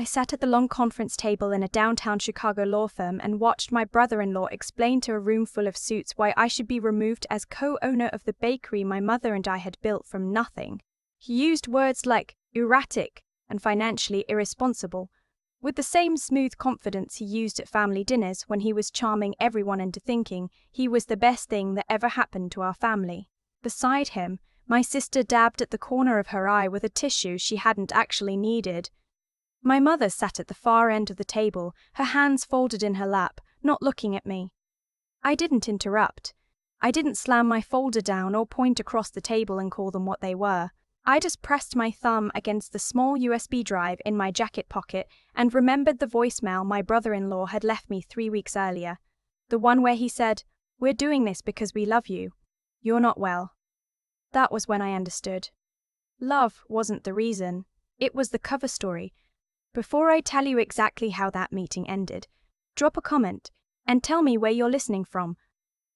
I sat at the long conference table in a downtown Chicago law firm and watched my brother-in-law explain to a room full of suits why I should be removed as co-owner of the bakery my mother and I had built from nothing. He used words like erratic and financially irresponsible, with the same smooth confidence he used at family dinners when he was charming everyone into thinking he was the best thing that ever happened to our family. Beside him, my sister dabbed at the corner of her eye with a tissue she hadn't actually needed. My mother sat at the far end of the table, her hands folded in her lap, not looking at me. I didn't interrupt. I didn't slam my folder down or point across the table and call them what they were. I just pressed my thumb against the small USB drive in my jacket pocket and remembered the voicemail my brother-in-law had left me 3 weeks earlier. The one where he said, "We're doing this because we love you. You're not well." That was when I understood. Love wasn't the reason. It was the cover story. Before I tell you exactly how that meeting ended, drop a comment and tell me where you're listening from.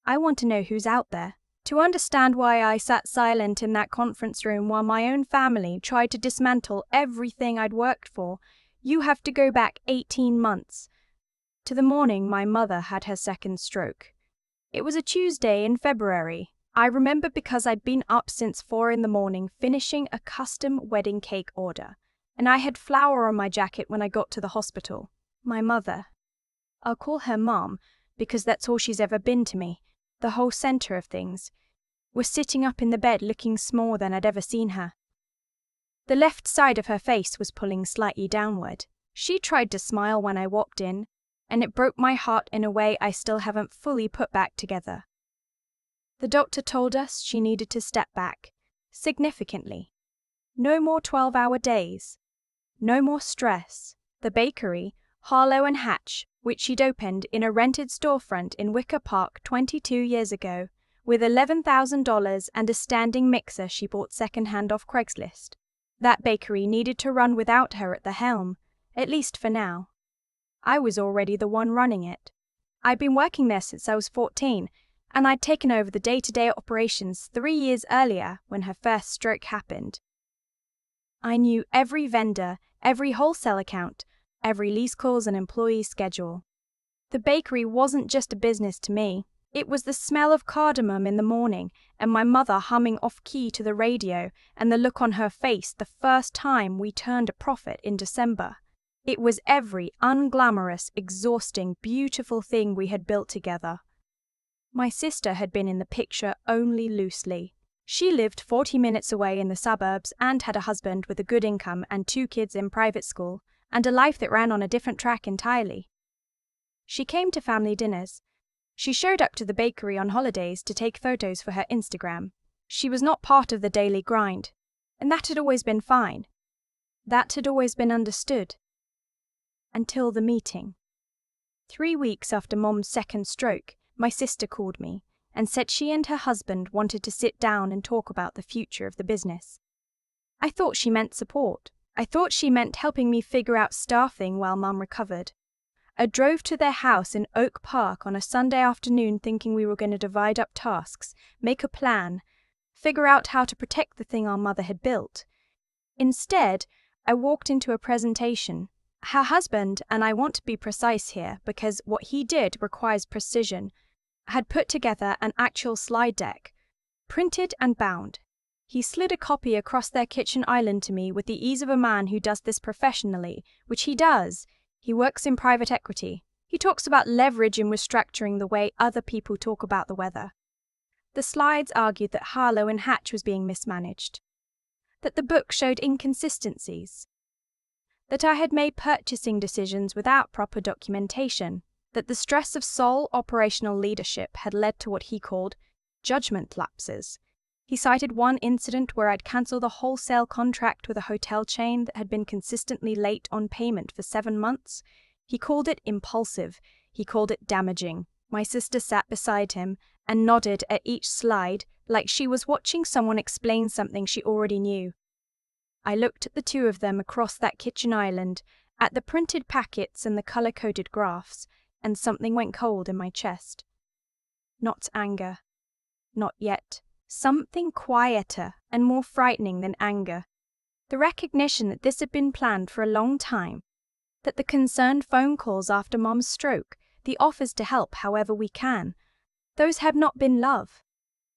I want to know who's out there. To understand why I sat silent in that conference room while my own family tried to dismantle everything I'd worked for, you have to go back 18 months. To the morning my mother had her second stroke. It was a Tuesday in February. I remember because I'd been up since 4 in the morning finishing a custom wedding cake order, and I had flour on my jacket when I got to the hospital. My mother, I'll call her Mom because that's all she's ever been to me, the whole center of things, was sitting up in the bed looking smaller than I'd ever seen her. The left side of her face was pulling slightly downward. She tried to smile when I walked in, and it broke my heart in a way I still haven't fully put back together. The doctor told us she needed to step back, significantly. No more 12-hour days. No more stress. The bakery, Harlow and Hatch, which she'd opened in a rented storefront in Wicker Park 22 years ago, with $11,000 and a standing mixer she bought secondhand off Craigslist. That bakery needed to run without her at the helm, at least for now. I was already the one running it. I'd been working there since I was 14, and I'd taken over the day-to-day operations 3 years earlier when her first stroke happened. I knew every vendor, every wholesale account, every lease clause and employee schedule. The bakery wasn't just a business to me. It was the smell of cardamom in the morning and my mother humming off-key to the radio and the look on her face the first time we turned a profit in December. It was every unglamorous, exhausting, beautiful thing we had built together. My sister had been in the picture only loosely. She lived 40 minutes away in the suburbs and had a husband with a good income and 2 kids in private school, and a life that ran on a different track entirely. She came to family dinners. She showed up to the bakery on holidays to take photos for her Instagram. She was not part of the daily grind, and that had always been fine. That had always been understood. Until the meeting. 3 weeks after Mom's second stroke, my sister called me and said she and her husband wanted to sit down and talk about the future of the business. I thought she meant support. I thought she meant helping me figure out staffing while Mum recovered. I drove to their house in Oak Park on a Sunday afternoon thinking we were going to divide up tasks, make a plan, figure out how to protect the thing our mother had built. Instead, I walked into a presentation. Her husband, and I want to be precise here because what he did requires precision, had put together an actual slide deck, printed and bound. He slid a copy across their kitchen island to me with the ease of a man who does this professionally, which he does. He works in private equity. He talks about leverage in restructuring the way other people talk about the weather. The slides argued that Harlow and Hatch was being mismanaged, that the book showed inconsistencies, that I had made purchasing decisions without proper documentation, that the stress of sole operational leadership had led to what he called judgment lapses. He cited one incident where I'd cancelled a wholesale contract with a hotel chain that had been consistently late on payment for 7 months. He called it impulsive. He called it damaging. My sister sat beside him and nodded at each slide like she was watching someone explain something she already knew. I looked at the two of them across that kitchen island, at the printed packets and the color-coded graphs, and something went cold in my chest. Not anger. Not yet. Something quieter and more frightening than anger. The recognition that this had been planned for a long time, That the concerned phone calls after Mom's stroke, the offers to help however we can, those had not been love.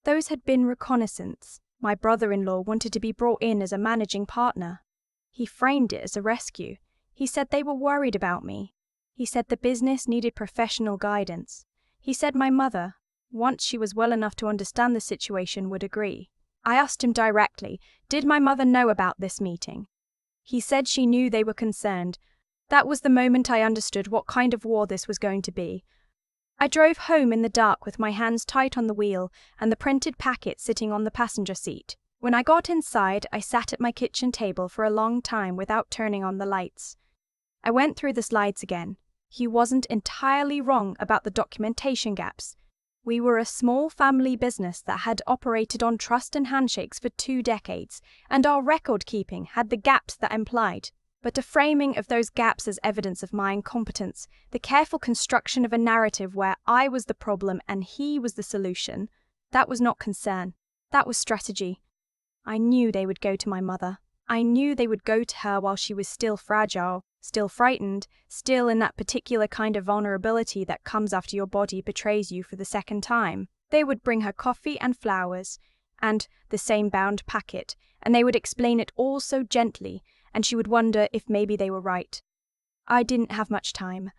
Those had been reconnaissance. My brother-in-law wanted to be brought in as a managing partner. He framed it as a rescue. He said they were worried about me. He said the business needed professional guidance. He said my mother, once she was well enough to understand the situation, would agree. I asked him directly, did my mother know about this meeting? He said she knew they were concerned. That was the moment I understood what kind of war this was going to be. I drove home in the dark with my hands tight on the wheel and the printed packet sitting on the passenger seat. When I got inside, I sat at my kitchen table for a long time without turning on the lights. I went through the slides again. He wasn't entirely wrong about the documentation gaps. We were a small family business that had operated on trust and handshakes for 2 decades, and our record-keeping had the gaps that implied. But the framing of those gaps as evidence of my incompetence, the careful construction of a narrative where I was the problem and he was the solution, that was not concern. That was strategy. I knew they would go to my mother. I knew they would go to her while she was still fragile, still frightened, still in that particular kind of vulnerability that comes after your body betrays you for the second time. They would bring her coffee and flowers, and the same bound packet, and they would explain it all so gently, and she would wonder if maybe they were right. I didn't have much time.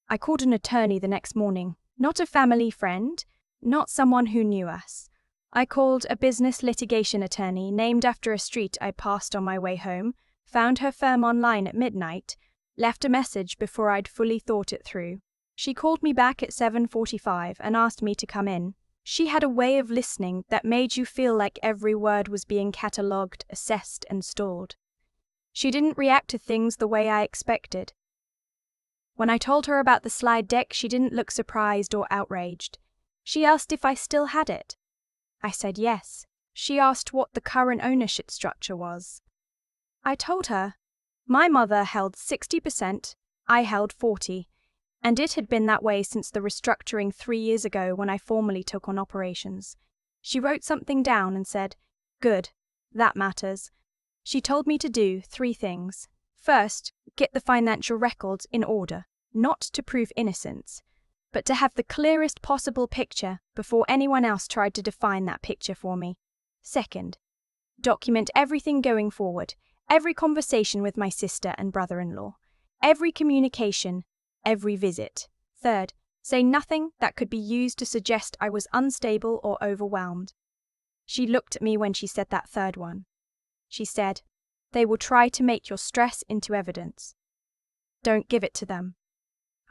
I called an attorney the next morning, not a family friend, not someone who knew us. I called a business litigation attorney named after a street I passed on my way home, found her firm online at midnight, left a message before I'd fully thought it through. She called me back at 7:45 and asked me to come in. She had a way of listening that made you feel like every word was being catalogued, assessed, and stored. She didn't react to things the way I expected. When I told her about the slide deck, she didn't look surprised or outraged. She asked if I still had it. I said yes. She asked what the current ownership structure was. I told her. My mother held 60%, I held 40%, and it had been that way since the restructuring 3 years ago when I formally took on operations. She wrote something down and said, "Good, that matters." She told me to do 3 things. First, get the financial records in order, not to prove innocence, but to have the clearest possible picture before anyone else tried to define that picture for me. Second, document everything going forward, every conversation with my sister and brother-in-law, every communication, every visit. Third, say nothing that could be used to suggest I was unstable or overwhelmed. She looked at me when she said that third one. She said, "They will try to make your stress into evidence. Don't give it to them."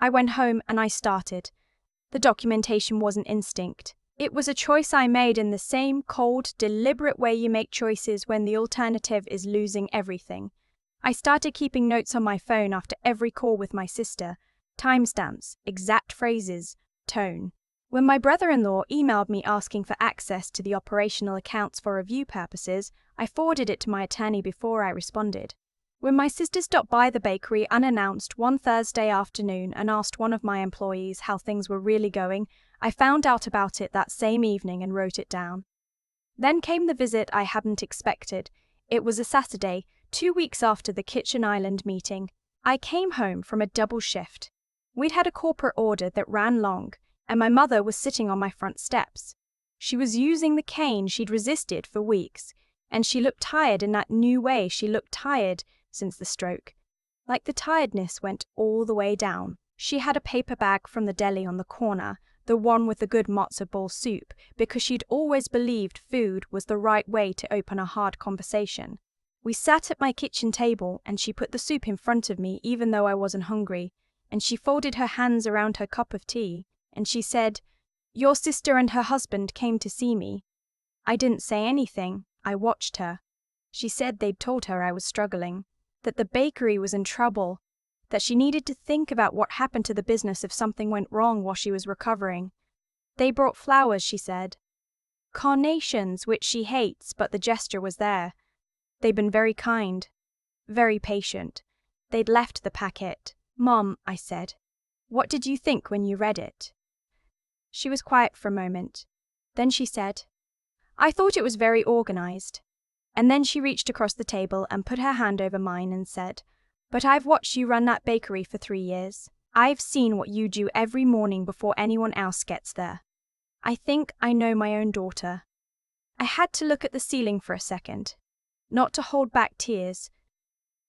I went home and I started. The documentation wasn't instinct. It was a choice I made in the same cold, deliberate way you make choices when the alternative is losing everything. I started keeping notes on my phone after every call with my sister, timestamps, exact phrases, tone. When my brother-in-law emailed me asking for access to the operational accounts for review purposes, I forwarded it to my attorney before I responded. When my sister stopped by the bakery unannounced one Thursday afternoon and asked one of my employees how things were really going, I found out about it that same evening and wrote it down. Then came the visit I hadn't expected. It was a Saturday, 2 weeks after the Kitchen Island meeting. I came home from a double shift. We'd had a corporate order that ran long, and my mother was sitting on my front steps. She was using the cane she'd resisted for weeks, and she looked tired in that new way she looked tired since the stroke. Like the tiredness went all the way down. She had a paper bag from the deli on the corner, the one with the good matzo ball soup, because she'd always believed food was the right way to open a hard conversation. We sat at my kitchen table and she put the soup in front of me even though I wasn't hungry, and she folded her hands around her cup of tea, and she said, "Your sister and her husband came to see me." I didn't say anything. I watched her. She said they'd told her I was struggling, that the bakery was in trouble, that she needed to think about what happened to the business if something went wrong while she was recovering. They brought flowers, she said. Carnations, which she hates, but the gesture was there. They'd been very kind, very patient. They'd left the packet. "Mom," I said, "what did you think when you read it?" She was quiet for a moment. Then she said, "I thought it was very organized." And then she reached across the table and put her hand over mine and said, But I've watched you run that bakery for 3 years. I've seen what you do every morning before anyone else gets there. I think I know my own daughter. I had to look at the ceiling for a second, not to hold back tears.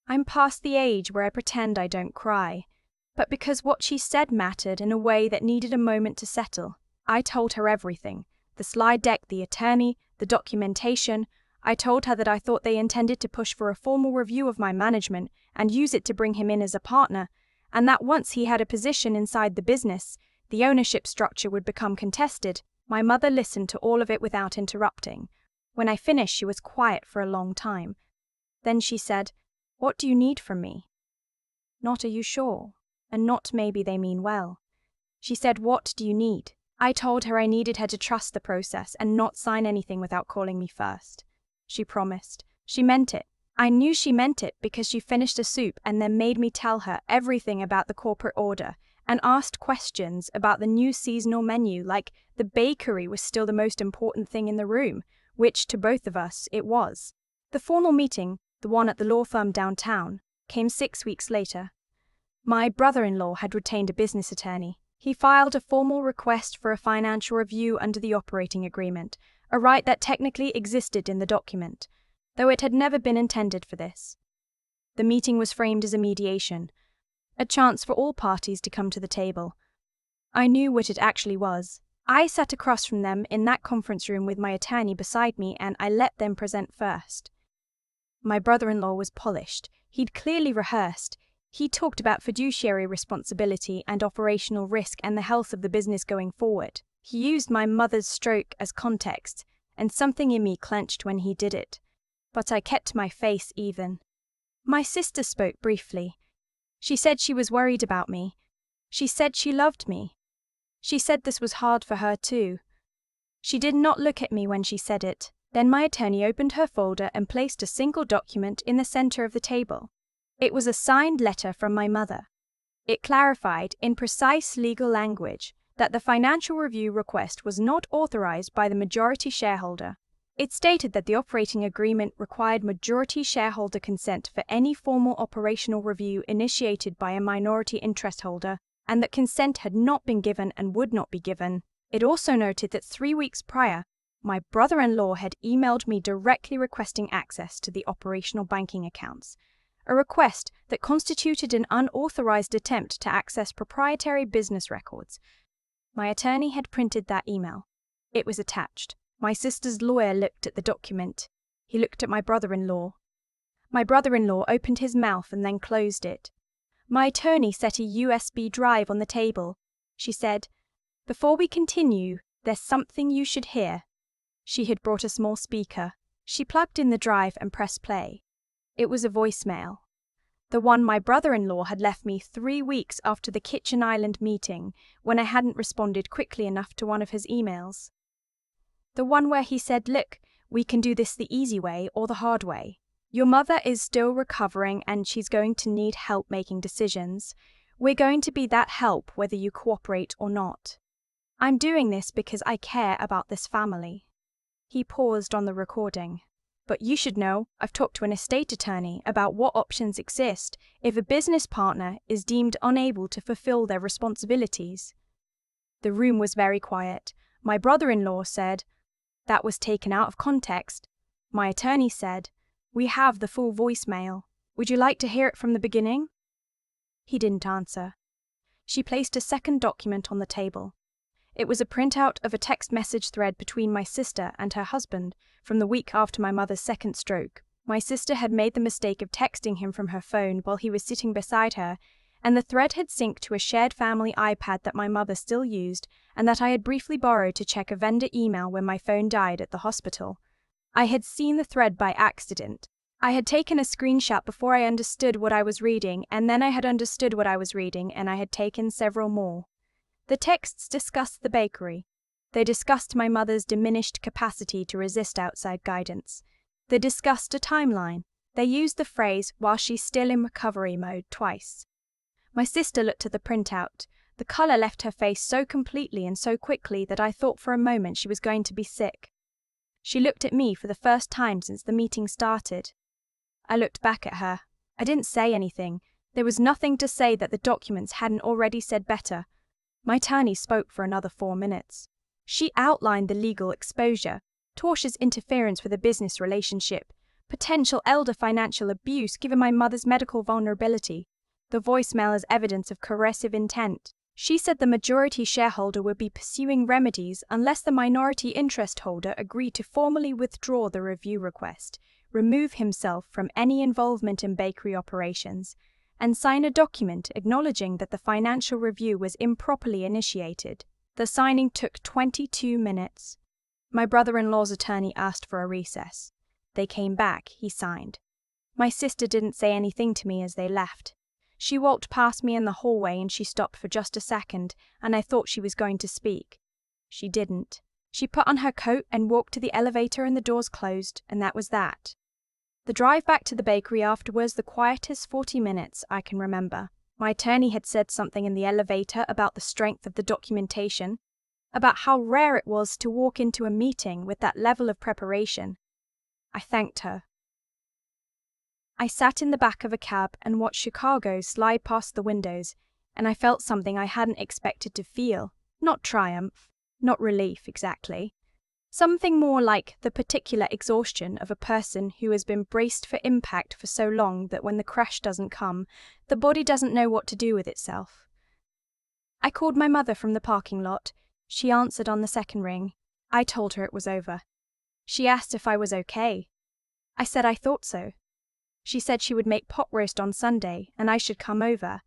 I'm past the age where I pretend I don't cry, but because what she said mattered in a way that needed a moment to settle, I told her everything. The slide deck, the attorney, the documentation. I told her that I thought they intended to push for a formal review of my management and use it to bring him in as a partner, and that once he had a position inside the business, the ownership structure would become contested. My mother listened to all of it without interrupting. When I finished, she was quiet for a long time. Then she said, "What do you need from me?" Not "are you sure?" and not "maybe they mean well." She said, "What do you need?" I told her I needed her to trust the process and not sign anything without calling me first. She promised. She meant it. I knew she meant it because she finished a soup and then made me tell her everything about the corporate order and asked questions about the new seasonal menu, like the bakery was still the most important thing in the room, which to both of us it was. The formal meeting, the one at the law firm downtown, came 6 weeks later. My brother-in-law had retained a business attorney. He filed a formal request for a financial review under the operating agreement, a right that technically existed in the document, though it had never been intended for this. The meeting was framed as a mediation, a chance for all parties to come to the table. I knew what it actually was. I sat across from them in that conference room with my attorney beside me, and I let them present first. My brother-in-law was polished. He'd clearly rehearsed. He talked about fiduciary responsibility and operational risk and the health of the business going forward. He used my mother's stroke as context, and something in me clenched when he did it. But I kept my face even. My sister spoke briefly. She said she was worried about me. She said she loved me. She said this was hard for her too. She did not look at me when she said it. Then my attorney opened her folder and placed a single document in the center of the table. It was a signed letter from my mother. It clarified, in precise legal language, that the financial review request was not authorized by the majority shareholder. It stated that the operating agreement required majority shareholder consent for any formal operational review initiated by a minority interest holder, and that consent had not been given and would not be given. It also noted that 3 weeks prior, my brother-in-law had emailed me directly requesting access to the operational banking accounts, a request that constituted an unauthorized attempt to access proprietary business records. My attorney had printed that email. It was attached. My sister's lawyer looked at the document. He looked at my brother-in-law. My brother-in-law opened his mouth and then closed it. My attorney set a USB drive on the table. She said, "Before we continue, there's something you should hear." She had brought a small speaker. She plugged in the drive and pressed play. It was a voicemail. The one my brother-in-law had left me 3 weeks after the Kitchen Island meeting, when I hadn't responded quickly enough to one of his emails. The one where he said, "Look, we can do this the easy way or the hard way. Your mother is still recovering and she's going to need help making decisions. We're going to be that help whether you cooperate or not. I'm doing this because I care about this family." He paused on the recording. "But you should know, I've talked to an estate attorney about what options exist if a business partner is deemed unable to fulfill their responsibilities." The room was very quiet. My brother-in-law said, "That was taken out of context." My attorney said, "We have the full voicemail. Would you like to hear it from the beginning?" He didn't answer. She placed a second document on the table. It was a printout of a text message thread between my sister and her husband from the week after my mother's second stroke. My sister had made the mistake of texting him from her phone while he was sitting beside her, and the thread had synced to a shared family iPad that my mother still used and that I had briefly borrowed to check a vendor email when my phone died at the hospital. I had seen the thread by accident. I had taken a screenshot before I understood what I was reading, and then I had understood what I was reading, and I had taken several more. The texts discussed the bakery. They discussed my mother's diminished capacity to resist outside guidance. They discussed a timeline. They used the phrase, "while she's still in recovery mode," twice. My sister looked at the printout. The color left her face so completely and so quickly that I thought for a moment she was going to be sick. She looked at me for the first time since the meeting started. I looked back at her. I didn't say anything. There was nothing to say that the documents hadn't already said better. My attorney spoke for another 4 minutes. She outlined the legal exposure, tortious interference with a business relationship, potential elder financial abuse given my mother's medical vulnerability, the voicemail as evidence of coercive intent. She said the majority shareholder would be pursuing remedies unless the minority interest holder agreed to formally withdraw the review request, remove himself from any involvement in bakery operations, and sign a document acknowledging that the financial review was improperly initiated. The signing took 22 minutes. My brother-in-law's attorney asked for a recess. They came back, he signed. My sister didn't say anything to me as they left. She walked past me in the hallway and she stopped for just a second, and I thought she was going to speak. She didn't. She put on her coat and walked to the elevator and the doors closed, and that was that. The drive back to the bakery after was the quietest 40 minutes I can remember. My attorney had said something in the elevator about the strength of the documentation, about how rare it was to walk into a meeting with that level of preparation. I thanked her. I sat in the back of a cab and watched Chicago slide past the windows, and I felt something I hadn't expected to feel. Not triumph, not relief exactly. Something more like the particular exhaustion of a person who has been braced for impact for so long that when the crash doesn't come, the body doesn't know what to do with itself. I called my mother from the parking lot. She answered on the second ring. I told her it was over. She asked if I was okay. I said I thought so. She said she would make pot roast on Sunday and I should come over.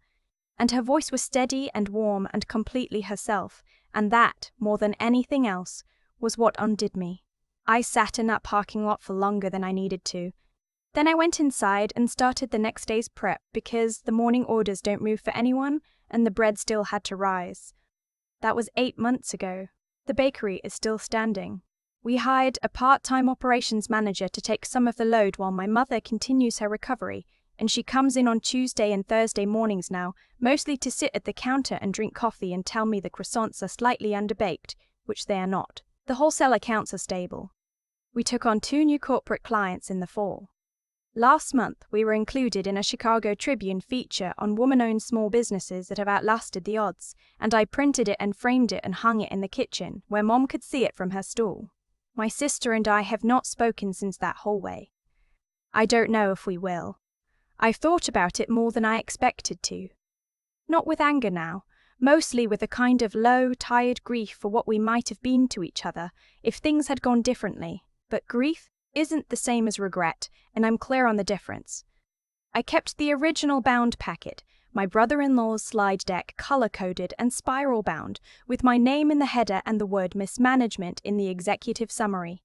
And her voice was steady and warm and completely herself, and that, more than anything else, was what undid me. I sat in that parking lot for longer than I needed to. Then I went inside and started the next day's prep because the morning orders don't move for anyone and the bread still had to rise. That was 8 months ago. The bakery is still standing. We hired a part-time operations manager to take some of the load while my mother continues her recovery, and she comes in on Tuesday and Thursday mornings now, mostly to sit at the counter and drink coffee and tell me the croissants are slightly underbaked, which they are not. The wholesale accounts are stable. We took on 2 new corporate clients in the fall. Last month, we were included in a Chicago Tribune feature on woman-owned small businesses that have outlasted the odds, and I printed it and framed it and hung it in the kitchen, where Mom could see it from her stool. My sister and I have not spoken since that hallway. I don't know if we will. I've thought about it more than I expected to. Not with anger now, mostly with a kind of low, tired grief for what we might have been to each other if things had gone differently. But grief isn't the same as regret, and I'm clear on the difference. I kept the original bound packet, my brother-in-law's slide deck color-coded and spiral-bound, with my name in the header and the word mismanagement in the executive summary.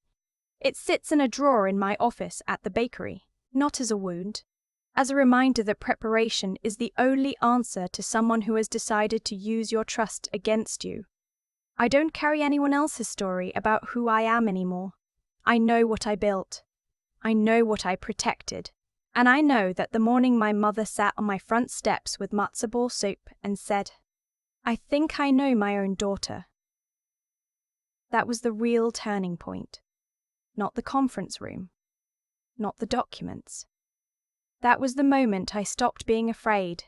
It sits in a drawer in my office at the bakery, not as a wound, as a reminder that preparation is the only answer to someone who has decided to use your trust against you. I don't carry anyone else's story about who I am anymore. I know what I built. I know what I protected. And I know that the morning my mother sat on my front steps with matzo ball soup and said, "I think I know my own daughter." That was the real turning point. Not the conference room. Not the documents. That was the moment I stopped being afraid